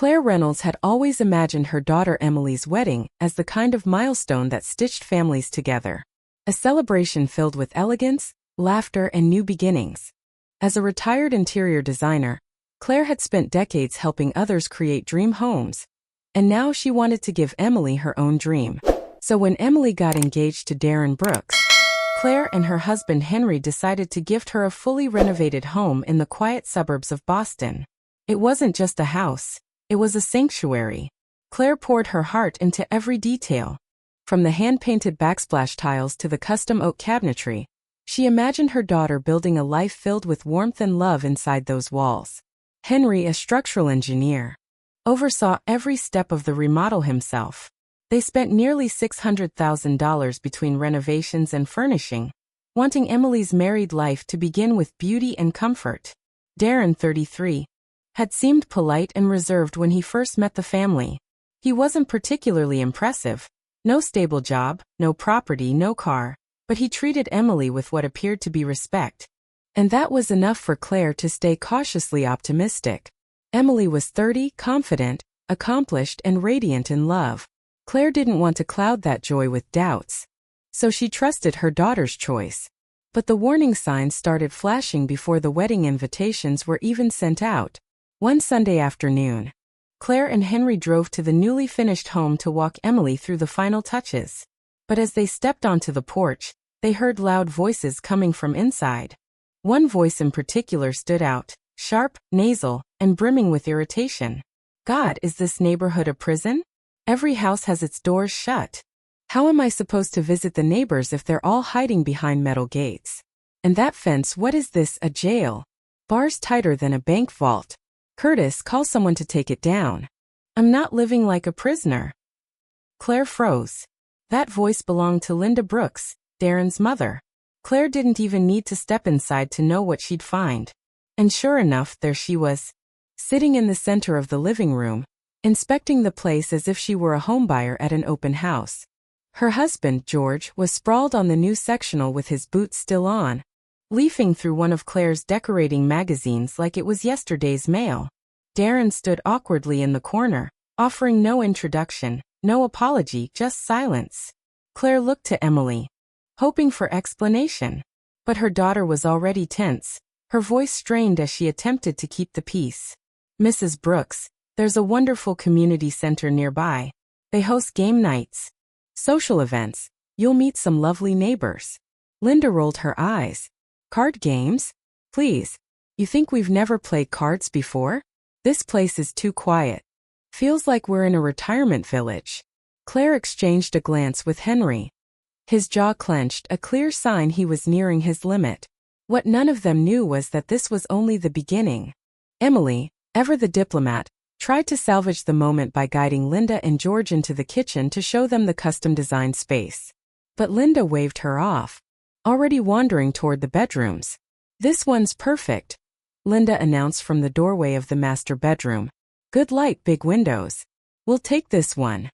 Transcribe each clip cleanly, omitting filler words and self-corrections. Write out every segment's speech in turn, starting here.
Claire Reynolds had always imagined her daughter Emily's wedding as the kind of milestone that stitched families together. A celebration filled with elegance, laughter, and new beginnings. As a retired interior designer, Claire had spent decades helping others create dream homes. And now she wanted to give Emily her own dream. So when Emily got engaged to Darren Brooks, Claire and her husband Henry decided to gift her a fully renovated home in the quiet suburbs of Boston. It wasn't just a house, it was a sanctuary. Claire poured her heart into every detail. From the hand-painted backsplash tiles to the custom oak cabinetry, she imagined her daughter building a life filled with warmth and love inside those walls. Henry, a structural engineer, oversaw every step of the remodel himself. They spent nearly $600,000 between renovations and furnishing, wanting Emily's married life to begin with beauty and comfort. Darren, 33, had seemed polite and reserved when he first met the family. He wasn't particularly impressive. No stable job, no property, no car, but he treated Emily with what appeared to be respect. And that was enough for Claire to stay cautiously optimistic. Emily was 30, confident, accomplished, and radiant in love. Claire didn't want to cloud that joy with doubts, so she trusted her daughter's choice. But the warning signs started flashing before the wedding invitations were even sent out. One Sunday afternoon, Claire and Henry drove to the newly finished home to walk Emily through the final touches. But as they stepped onto the porch, they heard loud voices coming from inside. One voice in particular stood out, sharp, nasal, and brimming with irritation. God, is this neighborhood a prison? Every house has its doors shut. How am I supposed to visit the neighbors if they're all hiding behind metal gates? And that fence, what is this, a jail? Bars tighter than a bank vault. Curtis, call someone to take it down. I'm not living like a prisoner. Claire froze. That voice belonged to Linda Brooks, Darren's mother. Claire didn't even need to step inside to know what she'd find. And sure enough, there she was, sitting in the center of the living room, inspecting the place as if she were a homebuyer at an open house. Her husband, George, was sprawled on the new sectional with his boots still on, leafing through one of Claire's decorating magazines like it was yesterday's mail. Darren stood awkwardly in the corner, offering no introduction, no apology, just silence. Claire looked to Emily, hoping for explanation. But her daughter was already tense, her voice strained as she attempted to keep the peace. Mrs. Brooks, there's a wonderful community center nearby. They host game nights, social events. You'll meet some lovely neighbors. Linda rolled her eyes. Card games? Please. You think we've never played cards before? This place is too quiet. Feels like we're in a retirement village. Claire exchanged a glance with Henry. His jaw clenched, a clear sign he was nearing his limit. What none of them knew was that this was only the beginning. Emily, ever the diplomat, tried to salvage the moment by guiding Linda and George into the kitchen to show them the custom-designed space. But Linda waved her off, already wandering toward the bedrooms. This one's perfect, Linda announced from the doorway of the master bedroom. Good light, big windows. We'll take this one.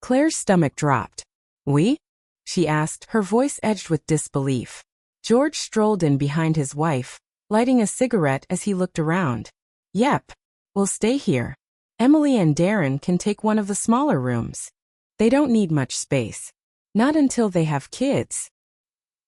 Claire's stomach dropped. We? She asked, her voice edged with disbelief. George strolled in behind his wife, lighting a cigarette as he looked around. Yep. We'll stay here. Emily and Darren can take one of the smaller rooms. They don't need much space. Not until they have kids.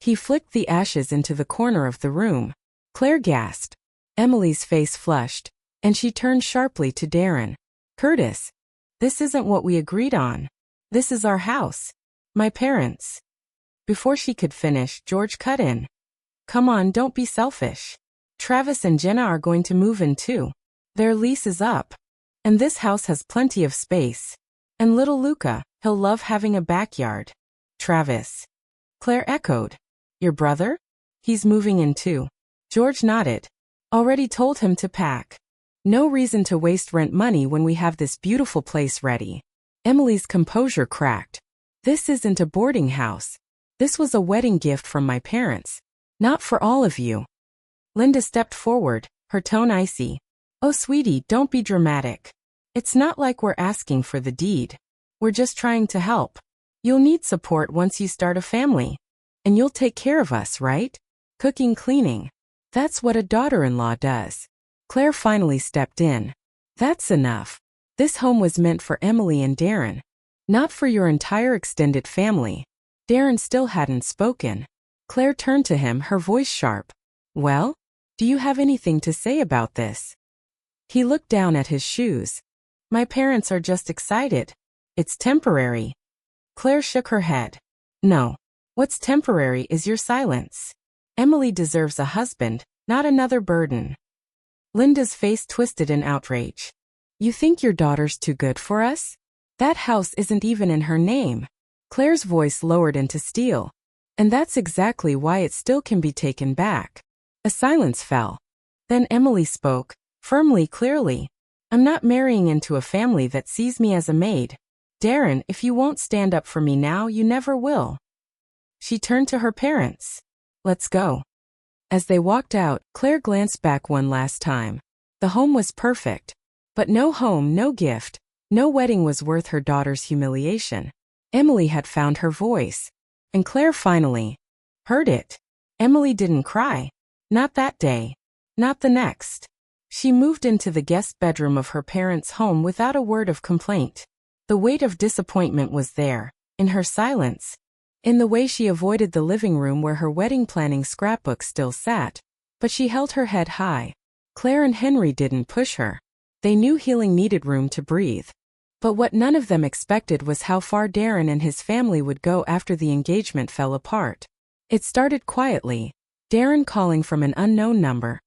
He flicked the ashes into the corner of the room. Claire gasped. Emily's face flushed, and she turned sharply to Darren. Curtis, this isn't what we agreed on. This is our house. My parents. Before she could finish, George cut in. Come on, don't be selfish. Travis and Jenna are going to move in too. Their lease is up. And this house has plenty of space. And little Luca, he'll love having a backyard. Travis. Claire echoed. Your brother? He's moving in too. George nodded. Already told him to pack. No reason to waste rent money when we have this beautiful place ready. Emily's composure cracked. This isn't a boarding house. This was a wedding gift from my parents. Not for all of you. Linda stepped forward, her tone icy. Oh, sweetie, don't be dramatic. It's not like we're asking for the deed. We're just trying to help. You'll need support once you start a family. And you'll take care of us, right? Cooking, cleaning. That's what a daughter-in-law does. Claire finally stepped in. That's enough. This home was meant for Emily and Darren, not for your entire extended family. Darren still hadn't spoken. Claire turned to him, her voice sharp. Well? Do you have anything to say about this? He looked down at his shoes. My parents are just excited. It's temporary. Claire shook her head. No. What's temporary is your silence. Emily deserves a husband, not another burden. Linda's face twisted in outrage. You think your daughter's too good for us? That house isn't even in her name. Claire's voice lowered into steel. And that's exactly why it still can be taken back. A silence fell. Then Emily spoke, firmly, clearly. I'm not marrying into a family that sees me as a maid. Darren, if you won't stand up for me now, you never will. She turned to her parents. Let's go. As they walked out, Claire glanced back one last time. The home was perfect. But no home, no gift, no wedding was worth her daughter's humiliation. Emily had found her voice. And Claire finally heard it. Emily didn't cry. Not that day. Not the next. She moved into the guest bedroom of her parents' home without a word of complaint. The weight of disappointment was there, in her silence, in the way she avoided the living room where her wedding planning scrapbook still sat, but she held her head high. Claire and Henry didn't push her. They knew healing needed room to breathe. But what none of them expected was how far Darren and his family would go after the engagement fell apart. It started quietly, Darren calling from an unknown number,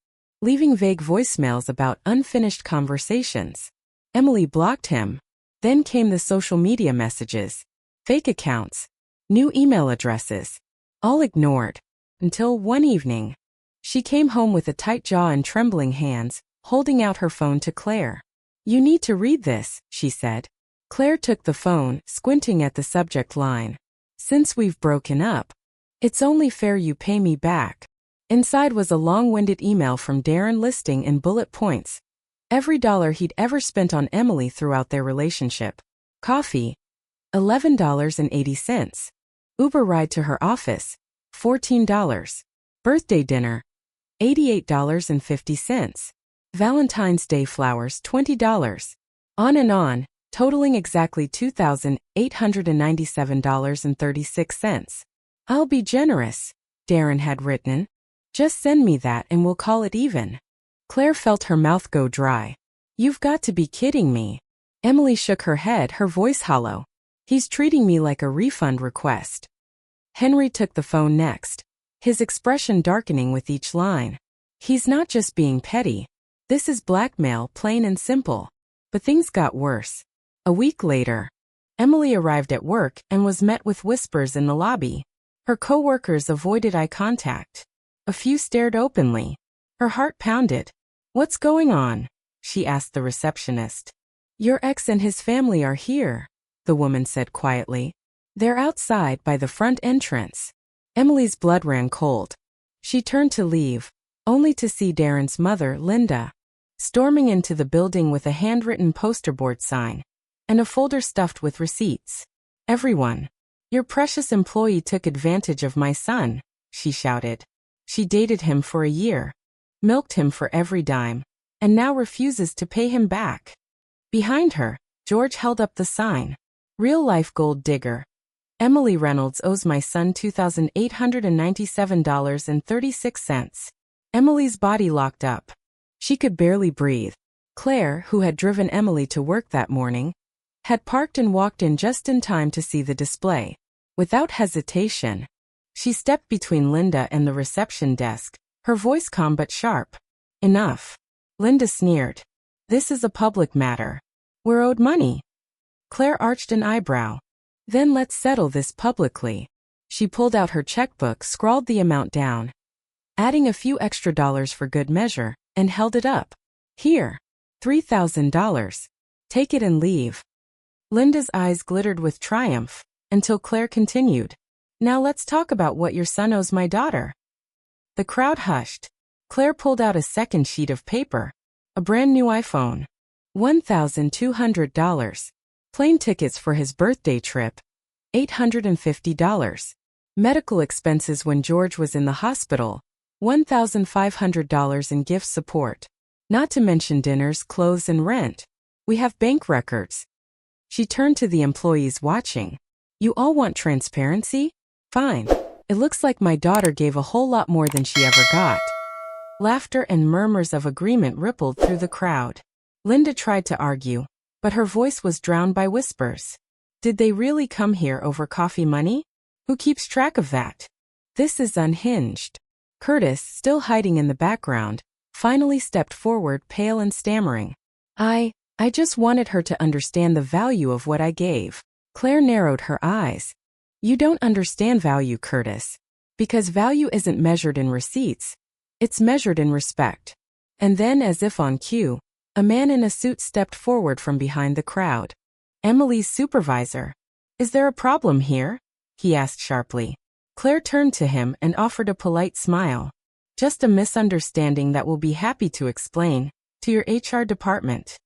leaving vague voicemails about unfinished conversations. Emily blocked him. Then came the social media messages, fake accounts, new email addresses, all ignored, until one evening. She came home with a tight jaw and trembling hands, holding out her phone to Claire. You need to read this, she said. Claire took the phone, squinting at the subject line. Since we've broken up, it's only fair you pay me back. Inside was a long-winded email from Darren listing in bullet points every dollar he'd ever spent on Emily throughout their relationship. Coffee, $11.80. Uber ride to her office, $14. Birthday dinner, $88.50. Valentine's Day flowers, $20. On and on, totaling exactly $2,897.36. I'll be generous, Darren had written. Just send me that and we'll call it even. Claire felt her mouth go dry. You've got to be kidding me. Emily shook her head, her voice hollow. He's treating me like a refund request. Henry took the phone next, his expression darkening with each line. He's not just being petty. This is blackmail, plain and simple. But things got worse. A week later, Emily arrived at work and was met with whispers in the lobby. Her co-workers avoided eye contact. A few stared openly. Her heart pounded. What's going on? She asked the receptionist. Your ex and his family are here, the woman said quietly. They're outside by the front entrance. Emily's blood ran cold. She turned to leave, only to see Darren's mother, Linda, storming into the building with a handwritten poster board sign and a folder stuffed with receipts. Everyone, your precious employee took advantage of my son, she shouted. She dated him for a year, milked him for every dime, and now refuses to pay him back. Behind her, George held up the sign. Real-life gold digger. Emily Reynolds owes my son $2,897.36. Emily's body locked up. She could barely breathe. Claire, who had driven Emily to work that morning, had parked and walked in just in time to see the display. Without hesitation, she stepped between Linda and the reception desk, her voice calm but sharp. Enough. Linda sneered. This is a public matter. We're owed money. Claire arched an eyebrow. Then let's settle this publicly. She pulled out her checkbook, scrawled the amount down, adding a few extra dollars for good measure, and held it up. Here. $3,000. Take it and leave. Linda's eyes glittered with triumph, until Claire continued. Now let's talk about what your son owes my daughter. The crowd hushed. Claire pulled out a second sheet of paper. A brand new iPhone. $1,200. Plane tickets for his birthday trip. $850. Medical expenses when George was in the hospital. $1,500 in gift support. Not to mention dinners, clothes and rent. We have bank records. She turned to the employees watching. You all want transparency? Fine. It looks like my daughter gave a whole lot more than she ever got. Laughter and murmurs of agreement rippled through the crowd. Linda tried to argue, but her voice was drowned by whispers. Did they really come here over coffee money? Who keeps track of that? This is unhinged. Curtis, still hiding in the background, finally stepped forward, pale and stammering. I just wanted her to understand the value of what I gave. Claire narrowed her eyes. You don't understand value, Curtis. Because value isn't measured in receipts. It's measured in respect. And then, as if on cue, a man in a suit stepped forward from behind the crowd. Emily's supervisor. Is there a problem here? He asked sharply. Claire turned to him and offered a polite smile. Just a misunderstanding that we'll be happy to explain to your HR department.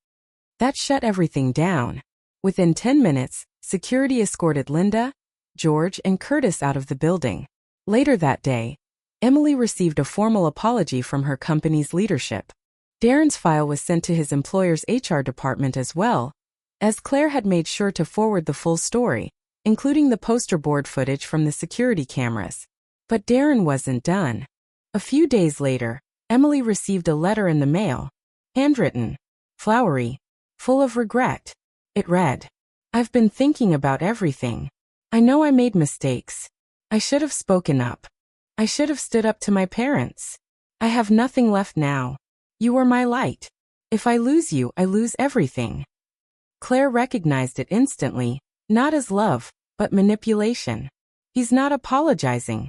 That shut everything down. Within 10 minutes, security escorted Linda, George, and Curtis out of the building. Later that day, Emily received a formal apology from her company's leadership. Darren's file was sent to his employer's HR department as well, as Claire had made sure to forward the full story, including the poster board footage from the security cameras. But Darren wasn't done. A few days later, Emily received a letter in the mail, handwritten, flowery, full of regret. It read, I've been thinking about everything. I know I made mistakes. I should have spoken up. I should have stood up to my parents. I have nothing left now. You were my light. If I lose you, I lose everything. Claire recognized it instantly, not as love, but manipulation. He's not apologizing,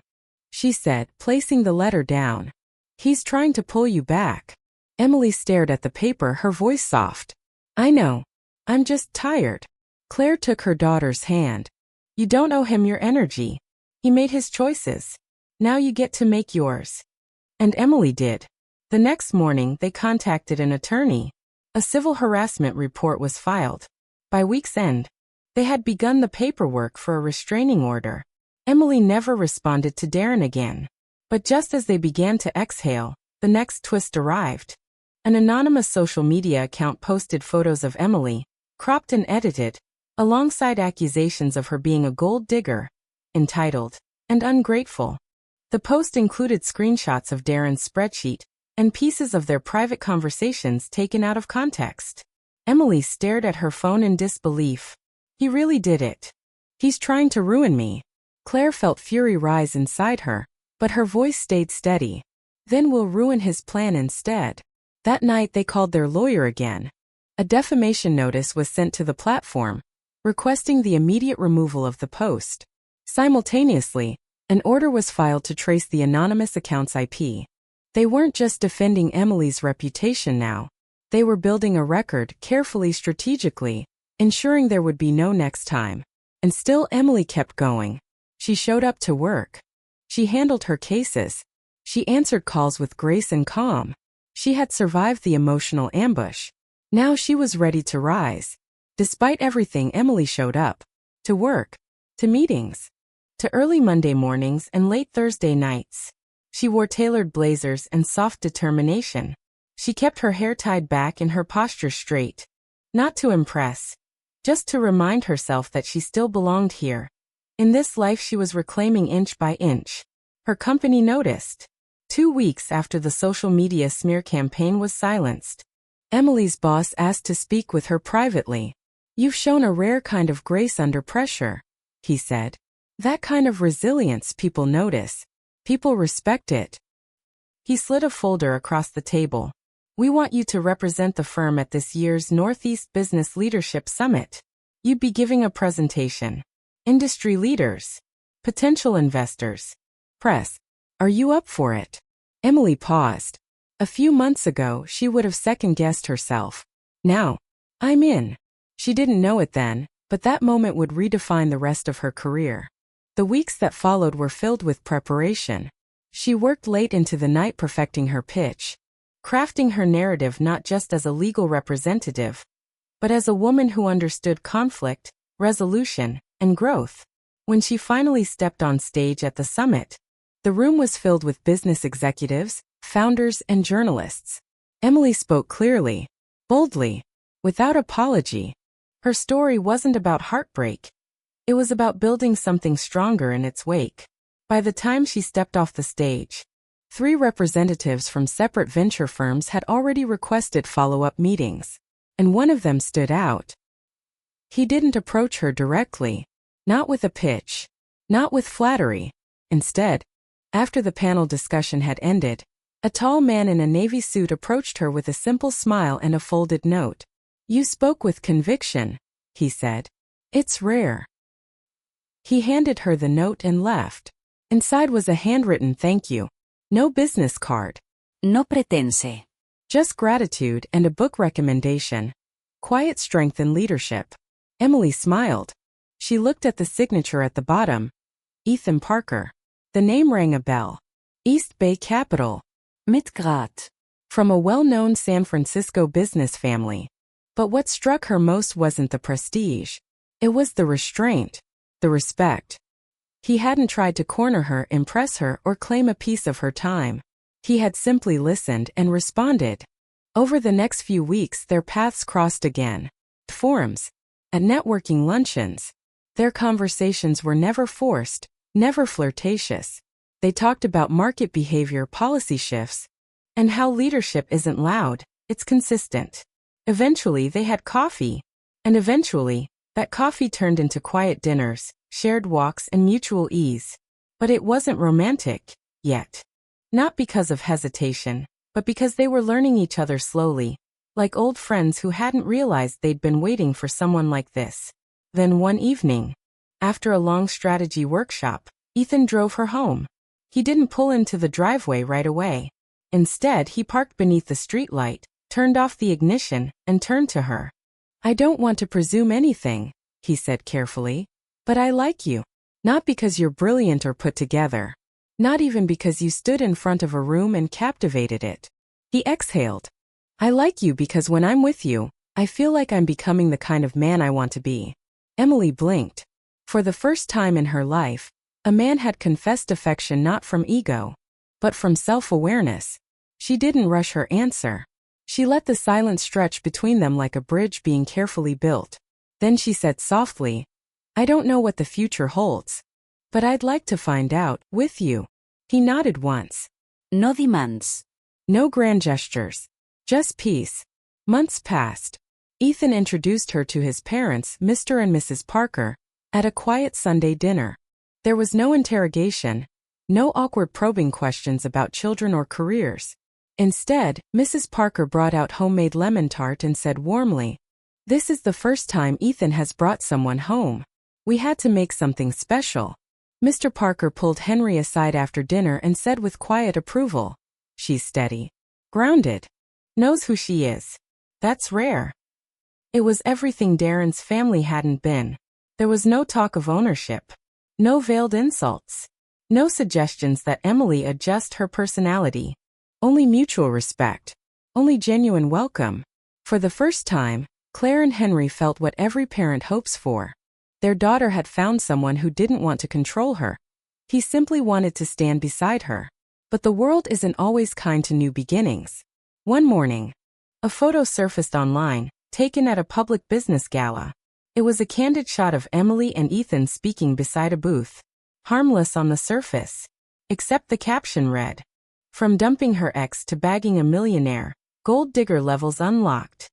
she said, placing the letter down. He's trying to pull you back. Emily stared at the paper, her voice soft. I know. I'm just tired. Claire took her daughter's hand. You don't owe him your energy. He made his choices. Now you get to make yours. And Emily did. The next morning, they contacted an attorney. A civil harassment report was filed. By week's end, they had begun the paperwork for a restraining order. Emily never responded to Darren again. But just as they began to exhale, the next twist arrived. An anonymous social media account posted photos of Emily, cropped and edited, alongside accusations of her being a gold digger, entitled, and ungrateful. The post included screenshots of Darren's spreadsheet and pieces of their private conversations taken out of context. Emily stared at her phone in disbelief. He really did it. He's trying to ruin me. Claire felt fury rise inside her, but her voice stayed steady. Then we'll ruin his plan instead. That night they called their lawyer again. A defamation notice was sent to the platform, requesting the immediate removal of the post. Simultaneously, an order was filed to trace the anonymous account's IP. They weren't just defending Emily's reputation now. They were building a record carefully, strategically, ensuring there would be no next time. And still Emily kept going. She showed up to work. She handled her cases. She answered calls with grace and calm. She had survived the emotional ambush. Now she was ready to rise. Despite everything, Emily showed up. To work. To meetings. To early Monday mornings and late Thursday nights. She wore tailored blazers and soft determination. She kept her hair tied back and her posture straight. Not to impress. Just to remind herself that she still belonged here. In this life she was reclaiming inch by inch. Her company noticed. 2 weeks after the social media smear campaign was silenced, Emily's boss asked to speak with her privately. You've shown a rare kind of grace under pressure, he said. That kind of resilience people notice. People respect it. He slid a folder across the table. We want you to represent the firm at this year's Northeast Business Leadership Summit. You'd be giving a presentation. Industry leaders. Potential investors. Press. Are you up for it? Emily paused. A few months ago, she would have second-guessed herself. Now, I'm in. She didn't know it then, but that moment would redefine the rest of her career. The weeks that followed were filled with preparation. She worked late into the night perfecting her pitch, crafting her narrative not just as a legal representative, but as a woman who understood conflict, resolution, and growth. When she finally stepped on stage at the summit, the room was filled with business executives, founders, and journalists. Emily spoke clearly, boldly. without apology. Her story wasn't about heartbreak. It was about building something stronger in its wake. By the time she stepped off the stage, 3 representatives from separate venture firms had already requested follow-up meetings, and one of them stood out. He didn't approach her directly, not with a pitch, not with flattery. Instead, after the panel discussion had ended, a tall man in a navy suit approached her with a simple smile and a folded note. "You spoke with conviction," he said. "It's rare." He handed her the note and left. Inside was a handwritten thank you. No business card. No pretense. Just gratitude and a book recommendation. Quiet strength and leadership. Emily smiled. She looked at the signature at the bottom. Ethan Parker. The name rang a bell. East Bay Capital. Mit Grad. From a well-known San Francisco business family. But what struck her most wasn't the prestige. It was the restraint. The respect. He hadn't tried to corner her, impress her, or claim a piece of her time. He had simply listened and responded. Over the next few weeks their paths crossed again. At forums. At networking luncheons. Their conversations were never forced, never flirtatious. They talked about market behavior, policy shifts, and how leadership isn't loud, it's consistent. Eventually they had coffee. And eventually, that coffee turned into quiet dinners, shared walks, and mutual ease. But it wasn't romantic, yet. Not because of hesitation, but because they were learning each other slowly, like old friends who hadn't realized they'd been waiting for someone like this. Then one evening, after a long strategy workshop, Ethan drove her home. He didn't pull into the driveway right away. Instead, he parked beneath the streetlight, turned off the ignition, and turned to her. "I don't want to presume anything," he said carefully, "but I like you. Not because you're brilliant or put together. Not even because you stood in front of a room and captivated it." He exhaled. "I like you because when I'm with you, I feel like I'm becoming the kind of man I want to be." Emily blinked. For the first time in her life, a man had confessed affection not from ego, but from self-awareness. She didn't rush her answer. She let the silence stretch between them like a bridge being carefully built. Then she said softly, "I don't know what the future holds, but I'd like to find out, with you." He nodded once. No demands. No grand gestures. Just peace. Months passed. Ethan introduced her to his parents, Mr. and Mrs. Parker, at a quiet Sunday dinner. There was no interrogation, no awkward probing questions about children or careers. Instead, Mrs. Parker brought out homemade lemon tart and said warmly, "This is the first time Ethan has brought someone home. We had to make something special." Mr. Parker pulled Henry aside after dinner and said with quiet approval, "She's steady. Grounded. Knows who she is. That's rare." It was everything Darren's family hadn't been. There was no talk of ownership. No veiled insults. No suggestions that Emily adjust her personality. Only mutual respect. Only genuine welcome. For the first time, Claire and Henry felt what every parent hopes for. Their daughter had found someone who didn't want to control her. He simply wanted to stand beside her. But the world isn't always kind to new beginnings. One morning, a photo surfaced online, taken at a public business gala. It was a candid shot of Emily and Ethan speaking beside a booth. Harmless on the surface. Except the caption read, "From dumping her ex to bagging a millionaire, gold digger levels unlocked."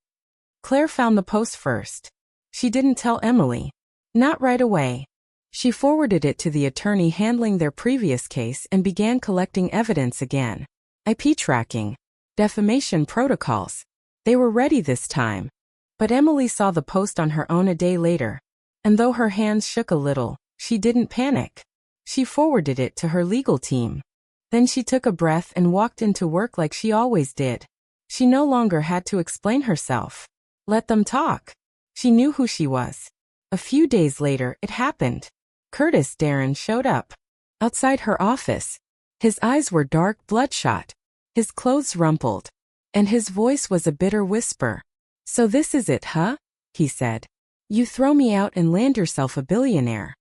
Claire found the post first. She didn't tell Emily. Not right away. She forwarded it to the attorney handling their previous case and began collecting evidence again. IP tracking. Defamation protocols. They were ready this time. But Emily saw the post on her own a day later. And though her hands shook a little, she didn't panic. She forwarded it to her legal team. Then she took a breath and walked into work like she always did. She no longer had to explain herself. Let them talk. She knew who she was. A few days later, it happened. Curtis Darren showed up. Outside her office. His eyes were dark, bloodshot. His clothes rumpled. And his voice was a bitter whisper. "So this is it, huh?" he said. "You throw me out and land yourself a billionaire."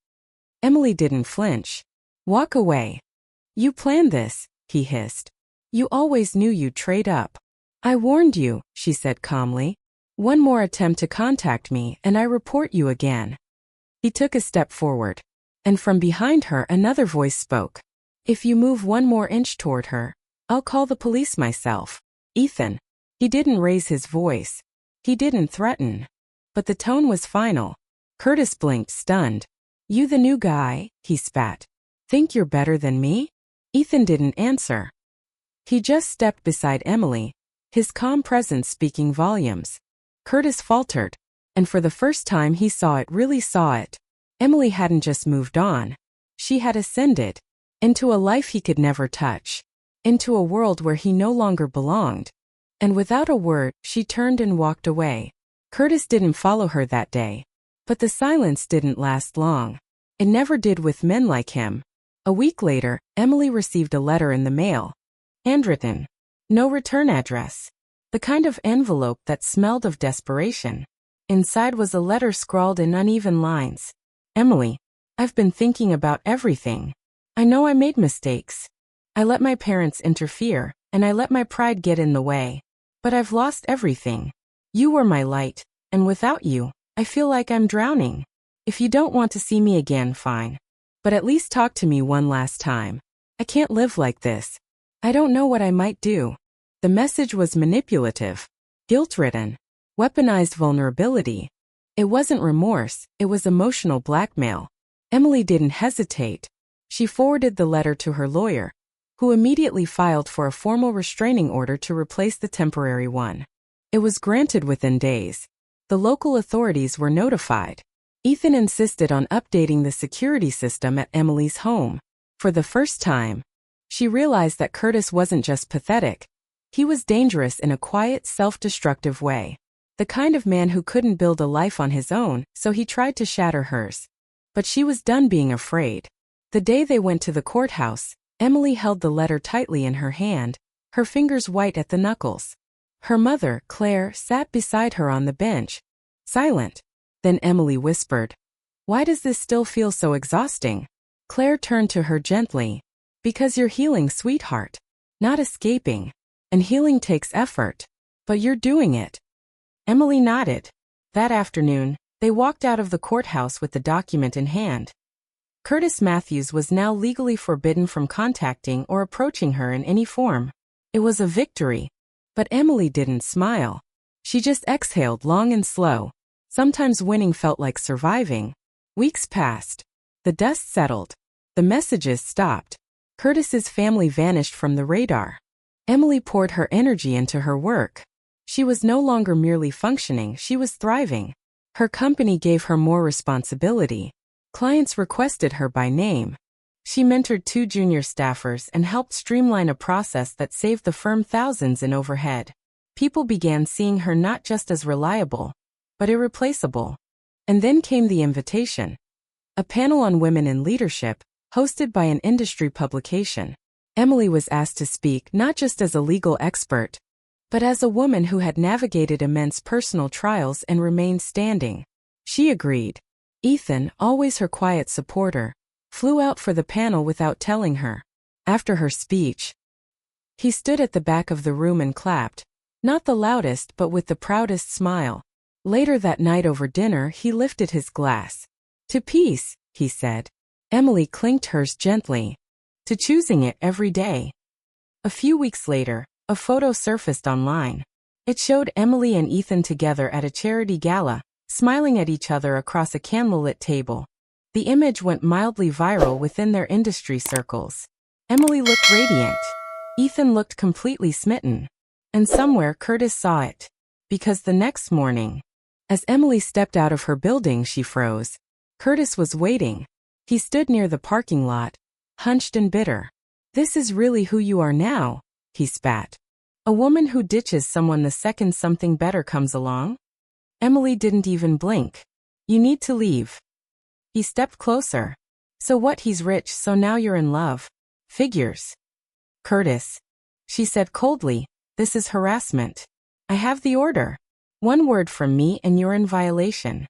Emily didn't flinch. "Walk away." "You planned this," he hissed. "You always knew you'd trade up." "I warned you," she said calmly. One more attempt to contact me and I report you again. He took a step forward. And from behind her another voice spoke. If you move one more inch toward her, I'll call the police myself. Ethan. He didn't raise his voice. He didn't threaten. But the tone was final. Curtis blinked, stunned. You the new guy, he spat. Think you're better than me? Ethan didn't answer. He just stepped beside Emily, his calm presence speaking volumes. Curtis faltered, and for the first time he really saw it. Emily hadn't just moved on. She had ascended into a life he could never touch, into a world where he no longer belonged. And without a word, she turned and walked away. Curtis didn't follow her that day. But the silence didn't last long. It never did with men like him. A week later, Emily received a letter in the mail. Handwritten. No return address. The kind of envelope that smelled of desperation. Inside was a letter scrawled in uneven lines. Emily, I've been thinking about everything. I know I made mistakes. I let my parents interfere, and I let my pride get in the way. But I've lost everything. You were my light, and without you, I feel like I'm drowning. If you don't want to see me again, fine. But at least talk to me one last time. I can't live like this. I don't know what I might do. The message was manipulative, guilt-ridden, weaponized vulnerability. It wasn't remorse, it was emotional blackmail. Emily didn't hesitate. She forwarded the letter to her lawyer, who immediately filed for a formal restraining order to replace the temporary one. It was granted within days. The local authorities were notified. Ethan insisted on updating the security system at Emily's home. For the first time, she realized that Curtis wasn't just pathetic. He was dangerous in a quiet, self-destructive way. The kind of man who couldn't build a life on his own, so he tried to shatter hers. But she was done being afraid. The day they went to the courthouse, Emily held the letter tightly in her hand, her fingers white at the knuckles. Her mother, Claire, sat beside her on the bench, silent. Then Emily whispered, "Why does this still feel so exhausting?" Claire turned to her gently. "Because you're healing, sweetheart. Not escaping. And healing takes effort. But you're doing it." Emily nodded. That afternoon, they walked out of the courthouse with the document in hand. Curtis Matthews was now legally forbidden from contacting or approaching her in any form. It was a victory. But Emily didn't smile. She just exhaled long and slow. Sometimes winning felt like surviving. Weeks passed. The dust settled. The messages stopped. Curtis's family vanished from the radar. Emily poured her energy into her work. She was no longer merely functioning, she was thriving. Her company gave her more responsibility. Clients requested her by name. She mentored 2 junior staffers and helped streamline a process that saved the firm thousands in overhead. People began seeing her not just as reliable, but irreplaceable. And then came the invitation. A panel on women in leadership, hosted by an industry publication. Emily was asked to speak not just as a legal expert, but as a woman who had navigated immense personal trials and remained standing. She agreed. Ethan, always her quiet supporter, flew out for the panel without telling her. After her speech, he stood at the back of the room and clapped, not the loudest but with the proudest smile. Later that night over dinner he lifted his glass. "To peace," he said. Emily clinked hers gently. "To choosing it every day." A few weeks later, a photo surfaced online. It showed Emily and Ethan together at a charity gala, smiling at each other across a candlelit table. The image went mildly viral within their industry circles. Emily looked radiant. Ethan looked completely smitten. And somewhere Curtis saw it. Because the next morning, as Emily stepped out of her building, she froze. Curtis was waiting. He stood near the parking lot, hunched and bitter. "This is really who you are now," he spat. "A woman who ditches someone the second something better comes along?" Emily didn't even blink. "You need to leave." He stepped closer. "So what? He's rich, so now you're in love. Figures." "Curtis," she said coldly, "this is harassment. I have the order. One word from me and you're in violation."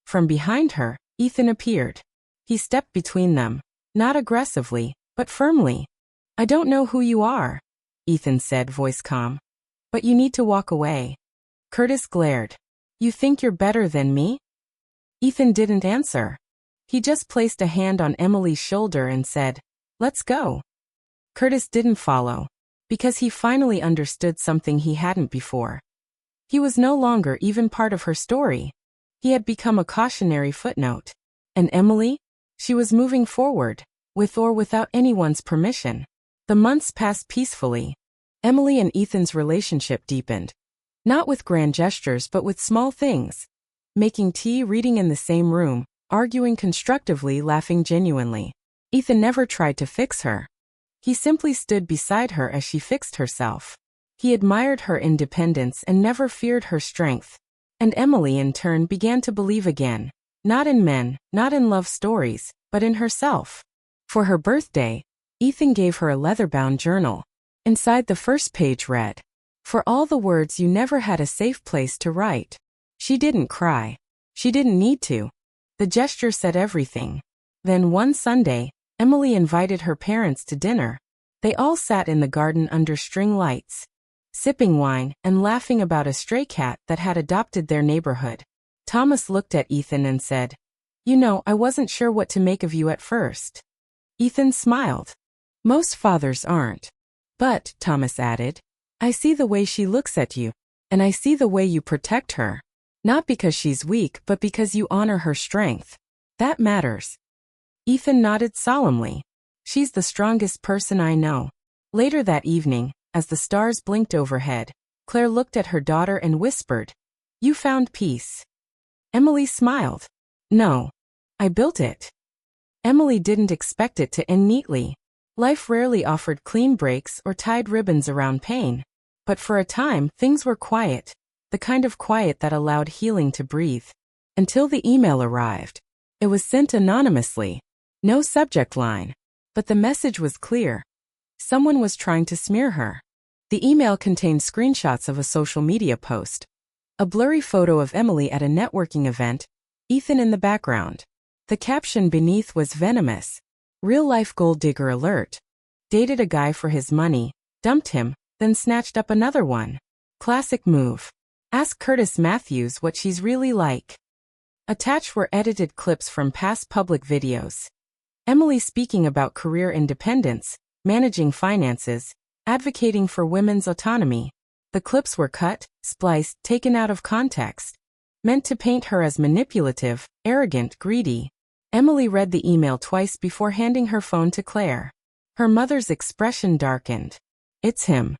From behind her, Ethan appeared. He stepped between them, not aggressively, but firmly. "I don't know who you are," Ethan said, voice calm. "But you need to walk away." Curtis glared. You think you're better than me? Ethan didn't answer. He just placed a hand on Emily's shoulder and said, Let's go. Curtis didn't follow, because he finally understood something he hadn't before. He was no longer even part of her story. He had become a cautionary footnote. And Emily? She was moving forward, with or without anyone's permission. The months passed peacefully. Emily and Ethan's relationship deepened. Not with grand gestures but with small things. Making tea, reading in the same room, arguing constructively, laughing genuinely. Ethan never tried to fix her. He simply stood beside her as she fixed herself. He admired her independence and never feared her strength. And Emily in turn began to believe again. Not in men, not in love stories, but in herself. For her birthday, Ethan gave her a leather-bound journal. Inside the first page read, For all the words you never had a safe place to write. She didn't cry. She didn't need to. The gesture said everything. Then one Sunday, Emily invited her parents to dinner. They all sat in the garden under string lights, sipping wine and laughing about a stray cat that had adopted their neighborhood. Thomas looked at Ethan and said, You know, I wasn't sure what to make of you at first. Ethan smiled. Most fathers aren't. But, Thomas added, I see the way she looks at you, and I see the way you protect her. Not because she's weak, but because you honor her strength. That matters. Ethan nodded solemnly. She's the strongest person I know. Later that evening, as the stars blinked overhead, Claire looked at her daughter and whispered, You found peace. Emily smiled. No. I built it. Emily didn't expect it to end neatly. Life rarely offered clean breaks or tied ribbons around pain. But for a time, things were quiet. The kind of quiet that allowed healing to breathe. Until the email arrived. It was sent anonymously. No subject line. But the message was clear. Someone was trying to smear her. The email contained screenshots of a social media post. A blurry photo of Emily at a networking event, Ethan in the background. The caption beneath was venomous. Real-life gold digger alert. Dated a guy for his money, dumped him, then snatched up another one. Classic move. Ask Curtis Matthews what she's really like. Attached were edited clips from past public videos. Emily speaking about career independence, managing finances, advocating for women's autonomy. The clips were cut, spliced, taken out of context. Meant to paint her as manipulative, arrogant, greedy. Emily read the email twice before handing her phone to Claire. Her mother's expression darkened. It's him.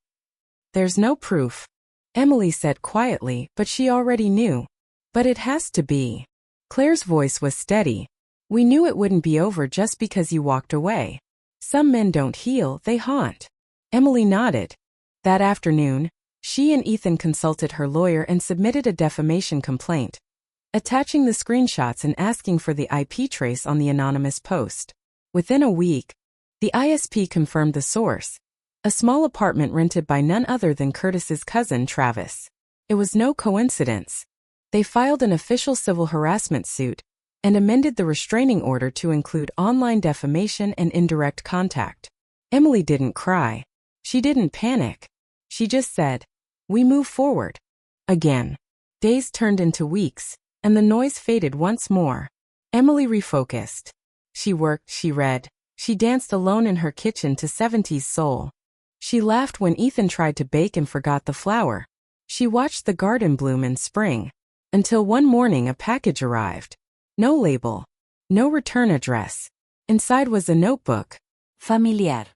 There's no proof. Emily said quietly, but she already knew. But it has to be. Claire's voice was steady. We knew it wouldn't be over just because you walked away. Some men don't heal, they haunt. Emily nodded. That afternoon, she and Ethan consulted her lawyer and submitted a defamation complaint, attaching the screenshots and asking for the IP trace on the anonymous post. Within a week, the ISP confirmed the source. A small apartment rented by none other than Curtis's cousin, Travis. It was no coincidence. They filed an official civil harassment suit and amended the restraining order to include online defamation and indirect contact. Emily didn't cry. She didn't panic. She just said, We move forward. Again. Days turned into weeks, and the noise faded once more. Emily refocused. She worked, she read, she danced alone in her kitchen to 70s soul. She laughed when Ethan tried to bake and forgot the flour. She watched the garden bloom in spring. Until one morning a package arrived. No label. No return address. Inside was a notebook. Familiar.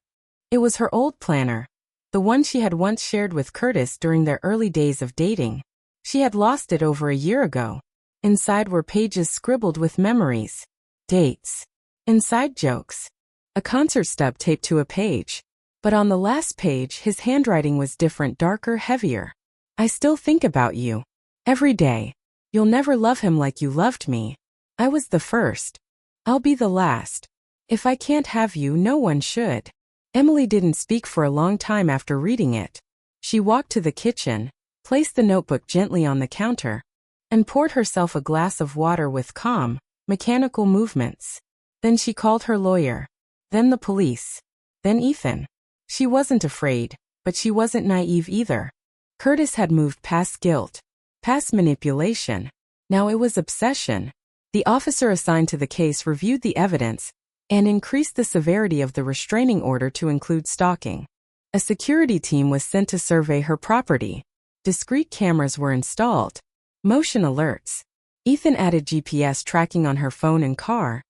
It was her old planner. The one she had once shared with Curtis during their early days of dating. She had lost it over a year ago. Inside were pages scribbled with memories. Dates. Inside jokes. A concert stub taped to a page. But on the last page his handwriting was different, darker, heavier. I still think about you. Every day. You'll never love him like you loved me. I was the first. I'll be the last. If I can't have you, no one should. Emily didn't speak for a long time after reading it. She walked to the kitchen, placed the notebook gently on the counter, and poured herself a glass of water with calm, mechanical movements. Then she called her lawyer. Then the police. Then Ethan. She wasn't afraid, but she wasn't naive either. Curtis had moved past guilt. past manipulation. Now it was obsession. The officer assigned to the case reviewed the evidence and increased the severity of the restraining order to include stalking. A security team was sent to survey her property. Discreet cameras were installed. Motion alerts. Ethan added GPS tracking on her phone and car.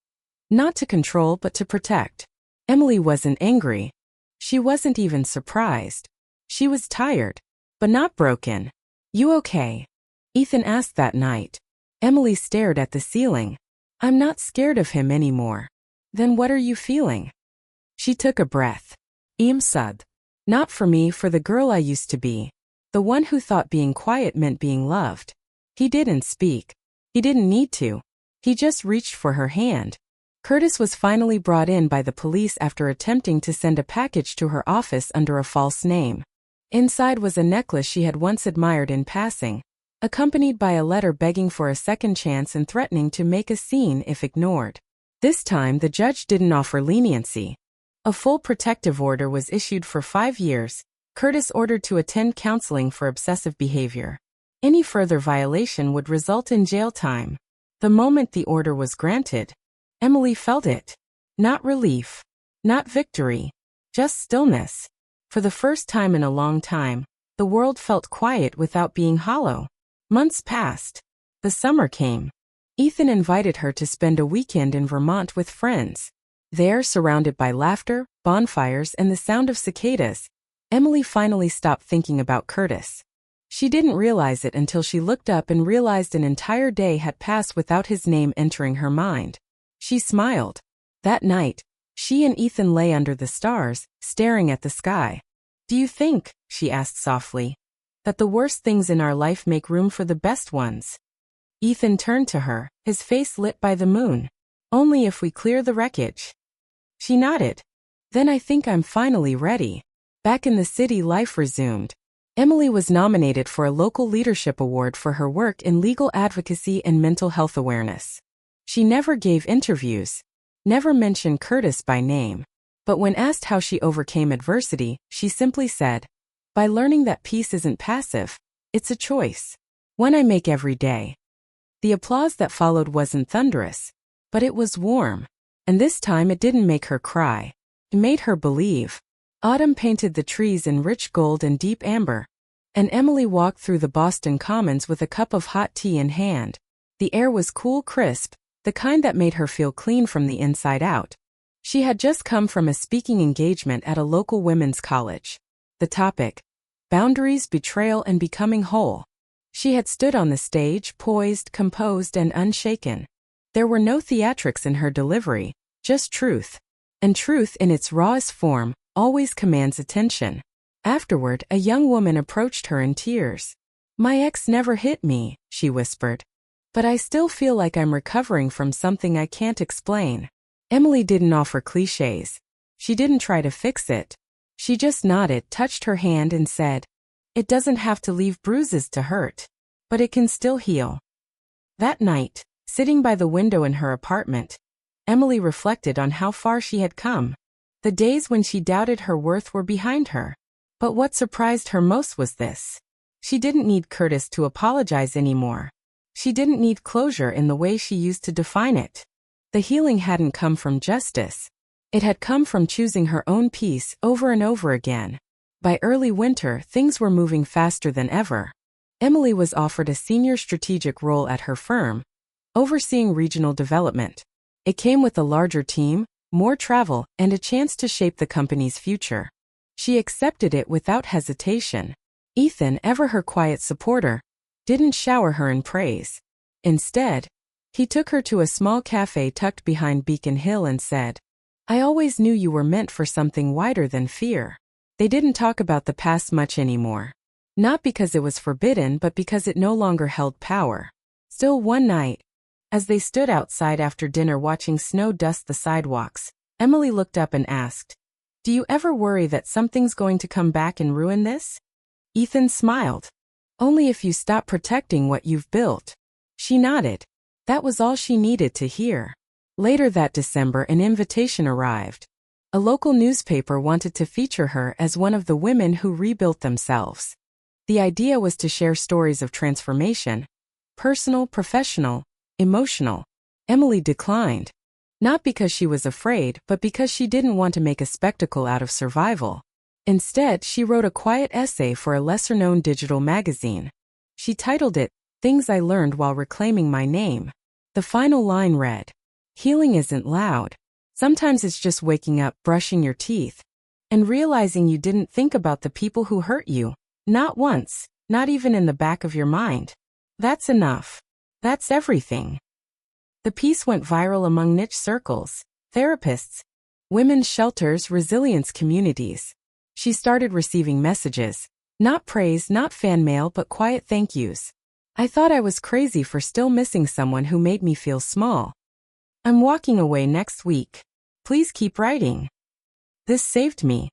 Not to control but to protect. Emily wasn't angry. She wasn't even surprised. She was tired, but not broken. "You okay?" Ethan asked that night. Emily stared at the ceiling. "I'm not scared of him anymore." "Then what are you feeling?" She took a breath. "I'm sad. Not for me, for the girl I used to be. The one who thought being quiet meant being loved." He didn't speak. He didn't need to. He just reached for her hand. Curtis was finally brought in by the police after attempting to send a package to her office under a false name. Inside was a necklace she had once admired in passing, accompanied by a letter begging for a second chance and threatening to make a scene if ignored. This time the judge didn't offer leniency. A full protective order was issued for 5 years. Curtis ordered to attend counseling for obsessive behavior. Any further violation would result in jail time. The moment the order was granted, Emily felt it. Not relief. Not victory. Just stillness. For the first time in a long time, the world felt quiet without being hollow. Months passed. The summer came. Ethan invited her to spend a weekend in Vermont with friends. There, surrounded by laughter, bonfires, and the sound of cicadas, Emily finally stopped thinking about Curtis. She didn't realize it until she looked up and realized an entire day had passed without his name entering her mind. She smiled. That night, she and Ethan lay under the stars, staring at the sky. "Do you think," she asked softly, "that the worst things in our life make room for the best ones?" Ethan turned to her, his face lit by the moon. "Only if we clear the wreckage." She nodded. "Then I think I'm finally ready." Back in the city, life resumed. Emily was nominated for a local leadership award for her work in legal advocacy and mental health awareness. She never gave interviews, never mentioned Curtis by name. But when asked how she overcame adversity, she simply said, "By learning that peace isn't passive, it's a choice. One I make every day." The applause that followed wasn't thunderous, but it was warm. And this time it didn't make her cry. It made her believe. Autumn painted the trees in rich gold and deep amber, and Emily walked through the Boston Commons with a cup of hot tea in hand. The air was cool, crisp, the kind that made her feel clean from the inside out. She had just come from a speaking engagement at a local women's college. The topic: boundaries, betrayal, and becoming whole. She had stood on the stage, poised, composed, and unshaken. There were no theatrics in her delivery, just truth. And truth in its rawest form always commands attention. Afterward, a young woman approached her in tears. "My ex never hit me," she whispered. "But I still feel like I'm recovering from something I can't explain." Emily didn't offer cliches. She didn't try to fix it. She just nodded, touched her hand, and said, "It doesn't have to leave bruises to hurt, but it can still heal." That night, sitting by the window in her apartment, Emily reflected on how far she had come. The days when she doubted her worth were behind her. But what surprised her most was this. She didn't need Curtis to apologize anymore. She didn't need closure in the way she used to define it. The healing hadn't come from justice. It had come from choosing her own peace over and over again. By early winter, things were moving faster than ever. Emily was offered a senior strategic role at her firm, overseeing regional development. It came with a larger team, more travel, and a chance to shape the company's future. She accepted it without hesitation. Ethan, ever her quiet supporter, didn't shower her in praise. Instead, he took her to a small cafe tucked behind Beacon Hill and said, "I always knew you were meant for something wider than fear." They didn't talk about the past much anymore. Not because it was forbidden, but because it no longer held power. Still, one night, as they stood outside after dinner watching snow dust the sidewalks, Emily looked up and asked, "Do you ever worry that something's going to come back and ruin this?" Ethan smiled. "Only if you stop protecting what you've built." She nodded. That was all she needed to hear. Later that December, an invitation arrived. A local newspaper wanted to feature her as one of the women who rebuilt themselves. The idea was to share stories of transformation, personal, professional, emotional. Emily declined. Not because she was afraid, but because she didn't want to make a spectacle out of survival. Instead, she wrote a quiet essay for a lesser-known digital magazine. She titled it, Things I Learned While Reclaiming My Name. The final line read, "Healing isn't loud. Sometimes it's just waking up, brushing your teeth, and realizing you didn't think about the people who hurt you. Not once, not even in the back of your mind. That's enough. That's everything." The piece went viral among niche circles, therapists, women's shelters, resilience communities. She started receiving messages, not praise, not fan mail, but quiet thank yous. "I thought I was crazy for still missing someone who made me feel small. I'm walking away next week. Please keep writing." This saved me.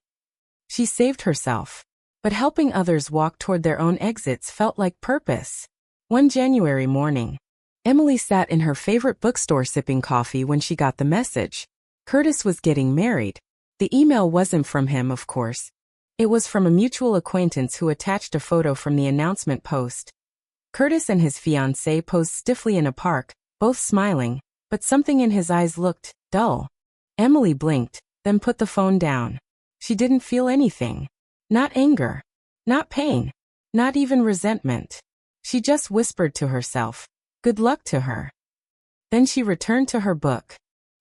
She saved herself. But helping others walk toward their own exits felt like purpose. One January morning, Emily sat in her favorite bookstore sipping coffee when she got the message. Curtis was getting married. The email wasn't from him, of course. It was from a mutual acquaintance who attached a photo from the announcement post. Curtis and his fiancée posed stiffly in a park, both smiling, but something in his eyes looked dull. Emily blinked, then put the phone down. She didn't feel anything. Not anger. Not pain. Not even resentment. She just whispered to herself, "Good luck to her." Then she returned to her book.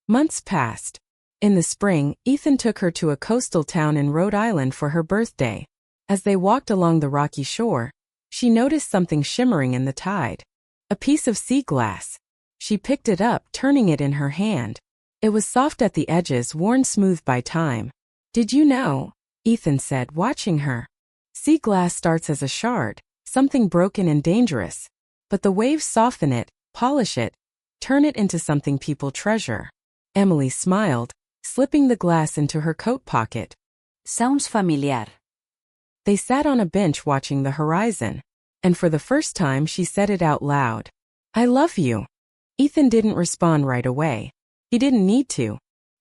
Months passed. In the spring, Ethan took her to a coastal town in Rhode Island for her birthday. As they walked along the rocky shore, she noticed something shimmering in the tide. A piece of sea glass. She picked it up, turning it in her hand. It was soft at the edges, worn smooth by time. "Did you know?" Ethan said, watching her. "Sea glass starts as a shard, something broken and dangerous. But the waves soften it, polish it, turn it into something people treasure." Emily smiled, slipping the glass into her coat pocket. Sounds familiar. They sat on a bench watching the horizon, and for the first time she said it out loud. "I love you." Ethan didn't respond right away. He didn't need to.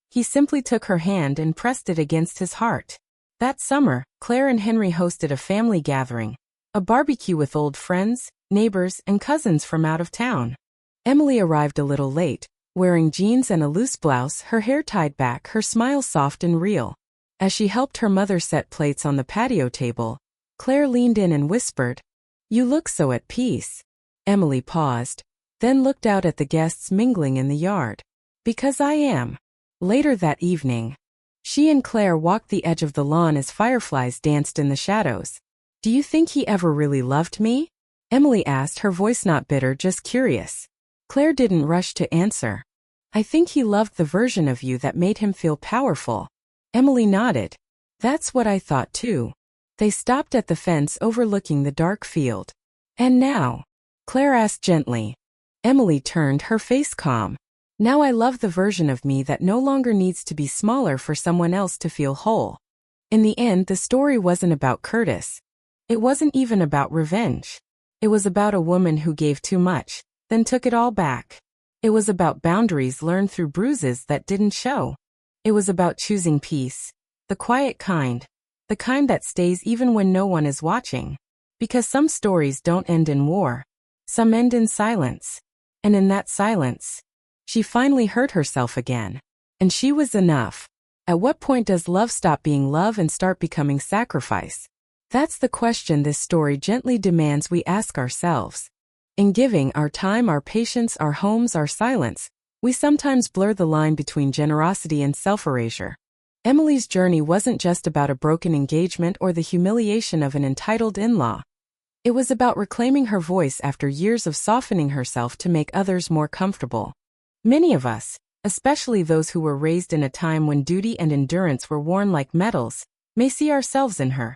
He simply took her hand and pressed it against his heart. That summer, Claire and Henry hosted a family gathering, a barbecue with old friends, neighbors, and cousins from out of town. Emily arrived a little late, wearing jeans and a loose blouse, her hair tied back, her smile soft and real. As she helped her mother set plates on the patio table, Claire leaned in and whispered, "You look so at peace." Emily paused, then looked out at the guests mingling in the yard. "Because I am." Later that evening, she and Claire walked the edge of the lawn as fireflies danced in the shadows. "Do you think he ever really loved me?" Emily asked, her voice not bitter, just curious. Claire didn't rush to answer. "I think he loved the version of you that made him feel powerful." Emily nodded. "That's what I thought too." They stopped at the fence overlooking the dark field. "And now?" Claire asked gently. Emily turned, her face calm. "Now I love the version of me that no longer needs to be smaller for someone else to feel whole." In the end, the story wasn't about Curtis. It wasn't even about revenge. It was about a woman who gave too much, then took it all back. It was about boundaries learned through bruises that didn't show. It was about choosing peace, the quiet kind, the kind that stays even when no one is watching. Because some stories don't end in war. Some end in silence. And in that silence, she finally hurt herself again. And she was enough. At what point does love stop being love and start becoming sacrifice? That's the question this story gently demands we ask ourselves. In giving our time, our patience, our homes, our silence, we sometimes blur the line between generosity and self-erasure. Emily's journey wasn't just about a broken engagement or the humiliation of an entitled in-law. It was about reclaiming her voice after years of softening herself to make others more comfortable. Many of us, especially those who were raised in a time when duty and endurance were worn like medals, may see ourselves in her.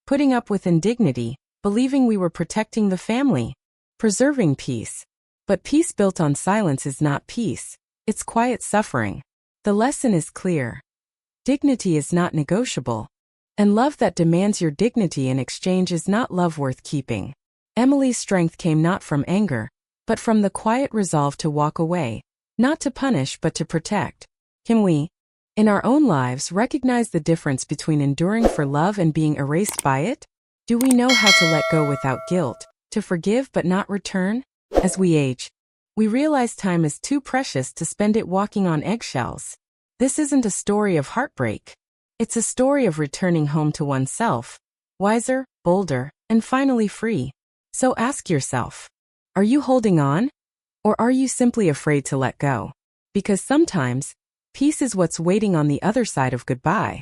Putting up with indignity, believing we were protecting the family, preserving peace. But peace built on silence is not peace, it's quiet suffering. The lesson is clear. Dignity is not negotiable. And love that demands your dignity in exchange is not love worth keeping. Emily's strength came not from anger, but from the quiet resolve to walk away, not to punish but to protect. Can we, in our own lives, recognize the difference between enduring for love and being erased by it? Do we know how to let go without guilt, to forgive but not return? As we age, we realize time is too precious to spend it walking on eggshells. This isn't a story of heartbreak. It's a story of returning home to oneself, wiser, bolder, and finally free. So ask yourself, are you holding on? Or are you simply afraid to let go? Because sometimes, peace is what's waiting on the other side of goodbye.